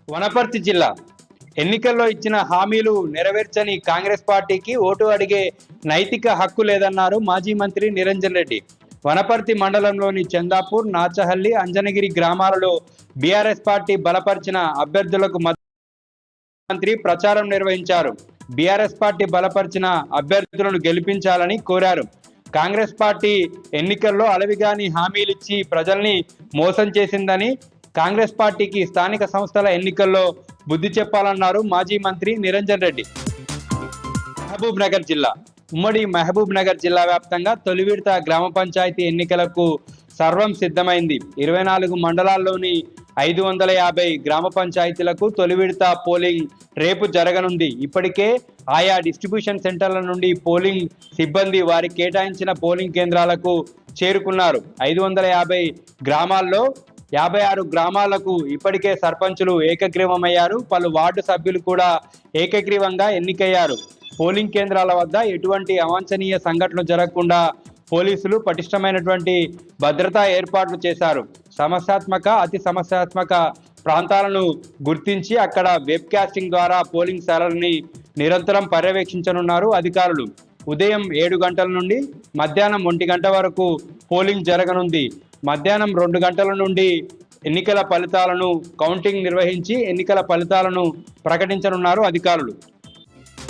వనపర్తి జిల్లా ఎన్నికల్లో ఇచ్చిన హామీలు నెరవేర్చని కాంగ్రెస్ పార్టీకి ఓటు అడిగే నైతిక హక్కు లేదన్నారు మాజీ మంత్రి నిరంజన్ రెడ్డి. వనపర్తి మండలంలోని చందాపూర్, నాచహల్లి, అంజనగిరి గ్రామాలలో బీఆర్ఎస్ పార్టీ బలపరిచిన అభ్యర్థులకు మంత్రి ప్రచారం నిర్వహించారు. బీఆర్ఎస్ పార్టీ బలపరిచిన అభ్యర్థులను గెలిపించాలని కోరారు. కాంగ్రెస్ పార్టీ ఎన్నికల్లో అలవిగాని హామీలిచ్చి ప్రజల్ని మోసం చేసిందని, కాంగ్రెస్ పార్టీకి స్థానిక సంస్థల ఎన్నికల్లో బుద్ధి చెప్పాలన్నారు మాజీ మంత్రి నిరంజన్ రెడ్డి. మహబూబ్ నగర్ జిల్లా ఉమ్మడి మహబూబ్ నగర్ జిల్లా వ్యాప్తంగా తొలి విడత గ్రామ పంచాయతీ ఎన్నికలకు సర్వం సిద్ధమైంది. 24 మండలాల్లోని 550 గ్రామ పంచాయతీలకు తొలి విడత పోలింగ్ రేపు జరగనుంది. ఇప్పటికే ఆయా డిస్ట్రిబ్యూషన్ సెంటర్ల నుండి పోలింగ్ సిబ్బంది వారి కేటాయించిన పోలింగ్ కేంద్రాలకు చేరుకున్నారు. 550 గ్రామాల్లో 56 గ్రామాలకు ఇప్పటికే సర్పంచులు ఏకగ్రీవమయ్యారు. పలు వార్డు సభ్యులు కూడా ఏకగ్రీవంగా ఎన్నికయ్యారు. పోలింగ్ కేంద్రాల వద్ద ఎటువంటి అవాంఛనీయ సంఘటనలు జరగకుండా పోలీసులు పటిష్టమైనటువంటి భద్రతా ఏర్పాట్లు చేశారు. అతి సమస్యాత్మక ప్రాంతాలను గుర్తించి అక్కడ వెబ్ కాస్టింగ్ ద్వారా పోలింగ్ సరళిని నిరంతరం పర్యవేక్షించనున్నారు అధికారులు. ఉదయం 7 గంటల నుండి మధ్యాహ్నం 1 గంట వరకు పోలింగ్ జరగనుంది. మధ్యాహ్నం 2 గంటల నుండి ఎన్నికల ఫలితాలను కౌంటింగ్ నిర్వహించి ఎన్నికల ఫలితాలను ప్రకటించనున్నారు అధికారులు.